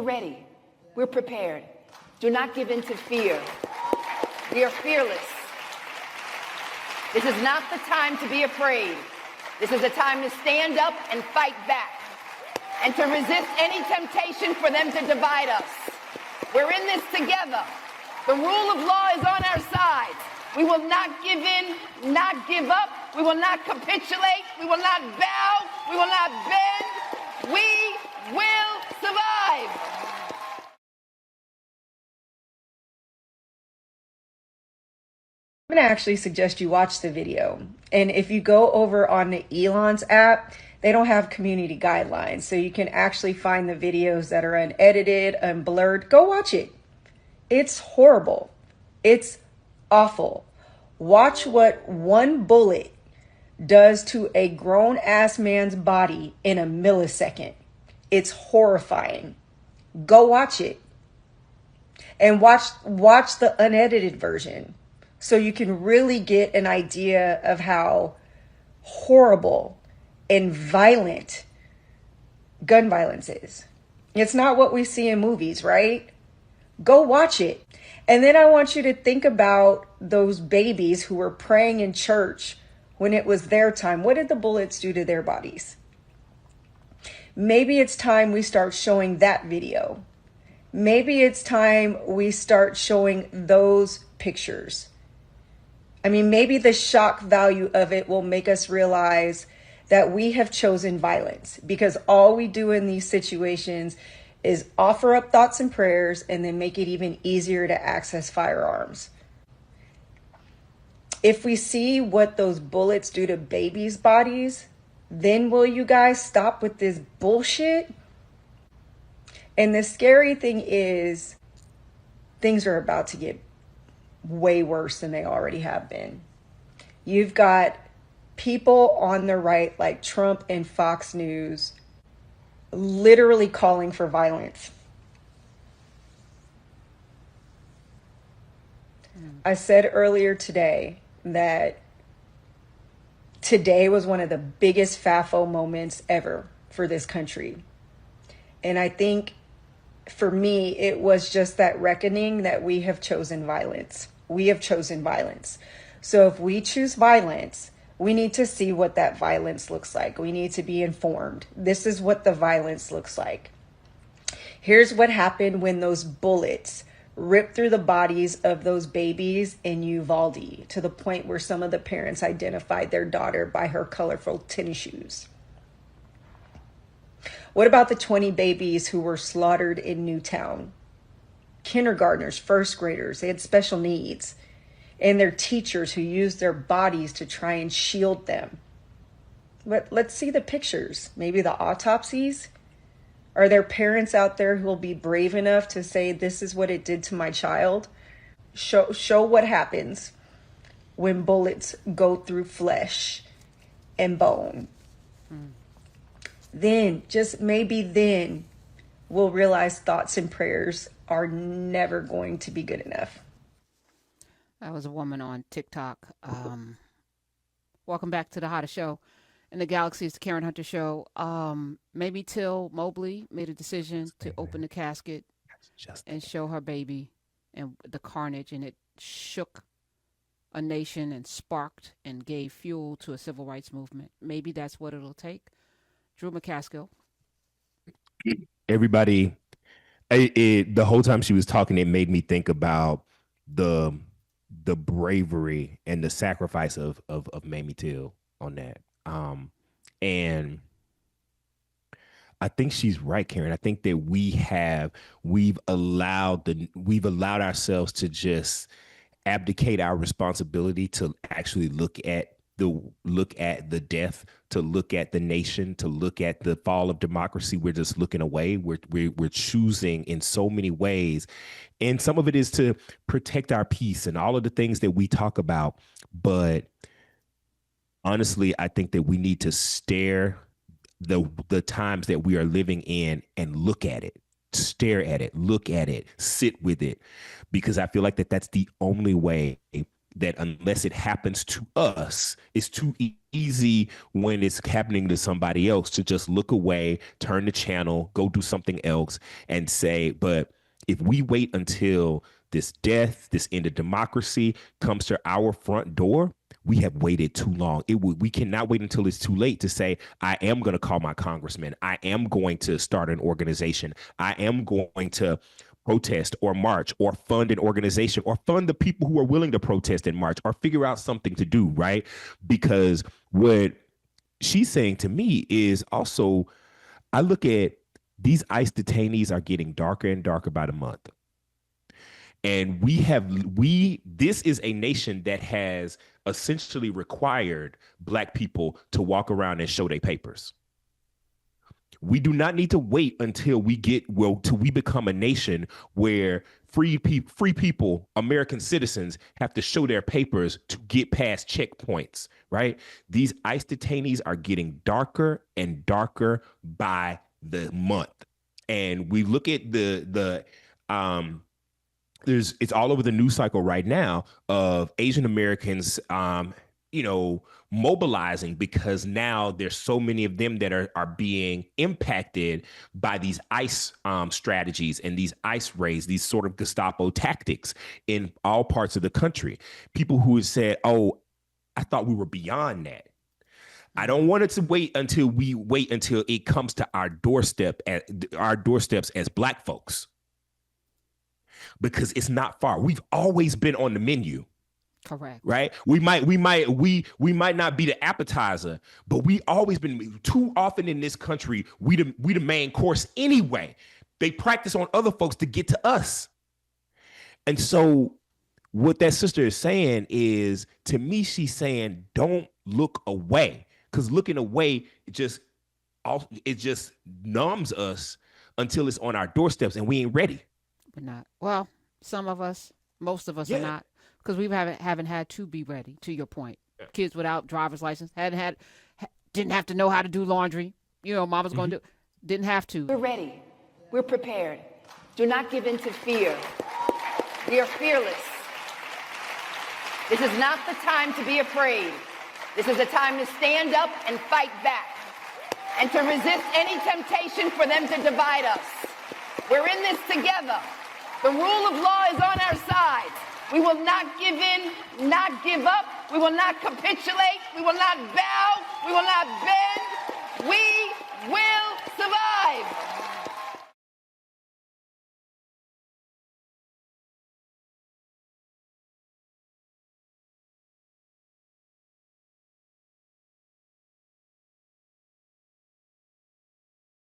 ready. We're prepared. Do not give in to fear. We are fearless. This is not the time to be afraid. This is a time to stand up and fight back and to resist any temptation for them to divide us. We're in this together. The rule of law is on our side. We will not give in, not give up. We will not capitulate. We will not bow. We will not bend. We will survive. I'm going to actually suggest you watch the video. And if you go over on the Elon's app, they don't have community guidelines. So you can actually find the videos that are unedited, unblurred. Go watch it. It's horrible. It's awful. Watch what one bullet does to a grown-ass man's body in a millisecond. It's horrifying. Go watch it. And watch the unedited version so you can really get an idea of how horrible and violent gun violence is. It's not what we see in movies, right? Go watch it. And then I want you to think about those babies who were praying in church when it was their time. What did the bullets do to their bodies? Maybe it's time we start showing that video. Maybe it's time we start showing those pictures. I mean, maybe the shock value of it will make us realize that we have chosen violence, because all we do in these situations is offer up thoughts and prayers and then make it even easier to access firearms. If we see what those bullets do to babies' bodies, then will you guys stop with this bullshit? And the scary thing is, things are about to get way worse than they already have been. You've got people on the right, like Trump and Fox News, literally calling for violence. I said earlier today that today was one of the biggest FAFO moments ever for this country. And I think for me, it was just that reckoning that we have chosen violence. We have chosen violence. So if we choose violence, we need to see what that violence looks like. We need to be informed. This is what the violence looks like. Here's what happened when those bullets ripped through the bodies of those babies in Uvalde, to the point where some of the parents identified their daughter by her colorful tennis shoes. What about the 20 babies who were slaughtered in Newtown? Kindergartners, first graders, they had special needs. And their teachers who used their bodies to try and shield them. But let's see the pictures. Maybe the autopsies. Are there parents out there who will be brave enough to say, this is what it did to my child? Show what happens when bullets go through flesh and bone. Then, just maybe then, we'll realize thoughts and prayers are never going to be good enough. That was a woman on TikTok. Welcome back to the hottest show in the galaxy. It's the Karen Hunter Show. Maybe Till Mobley made a decision to open the casket and show her baby and the carnage, and it shook a nation and sparked and gave fuel to a civil rights movement. Maybe that's what it'll take. Drew McCaskill. Everybody, the whole time she was talking, it made me think about the bravery and the sacrifice of Mamie Till on that. And I think she's right, Karen. I think that we've allowed ourselves to just abdicate our responsibility to actually look at the death, to look at the nation, to look at the fall of democracy. We're just looking away. We're choosing in so many ways. And some of it is to protect our peace and all of the things that we talk about. But honestly, I think that we need to stare the times that we are living in and look at it, stare at it, look at it, sit with it, because I feel like that's the only way that unless it happens to us, it's too easy when it's happening to somebody else to just look away, turn the channel, go do something else, and say, but if we wait until this death, this end of democracy comes to our front door, we have waited too long. We cannot wait until it's too late to say, I am going to call my congressman. I am going to start an organization. I am going to protest or march or fund an organization or fund the people who are willing to protest and march or figure out something to do, right? Because what she's saying to me is also, I look at these ICE detainees are getting darker and darker by the month. And this is a nation that has essentially required Black people to walk around and show their papers. We do not need to wait until till we become a nation where free people, American citizens, have to show their papers to get past checkpoints, right? These ICE detainees are getting darker and darker by the month. And we look at it's all over the news cycle right now of Asian Americans, mobilizing because now there's so many of them that are being impacted by these ICE strategies and these ICE raids, these sort of Gestapo tactics in all parts of the country. People who have said, oh, I thought we were beyond that. I don't want it to wait until it comes to our doorsteps as Black folks. Because it's not far. We've always been on the menu. Correct. Right? We might not be the appetizer, but we always been too often in this country. We the main course anyway. They practice on other folks to get to us. And so what that sister is saying is, to me, she's saying, don't look away. Because looking away, it just numbs us until it's on our doorsteps and we ain't ready. We're not. Well, some of us, most of us are not, because we haven't had to be ready. To your point, kids without driver's license didn't have to know how to do laundry. Mama's going to do. Didn't have to. We're ready. We're prepared. Do not give in to fear. We are fearless. This is not the time to be afraid. This is a time to stand up and fight back and to resist any temptation for them to divide us. We're in this together. The rule of law is on our side. We will not give in, not give up. We will not capitulate. We will not bow. We will not bend. We will